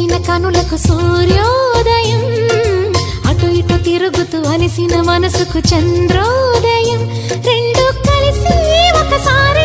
తెరిచిన కనులకు సూర్యోదయం, అటు ఇటు తిరుగుతూ అలిసిన మనసుకు చంద్రోదయం, రెండు కలిసి ఒకసారి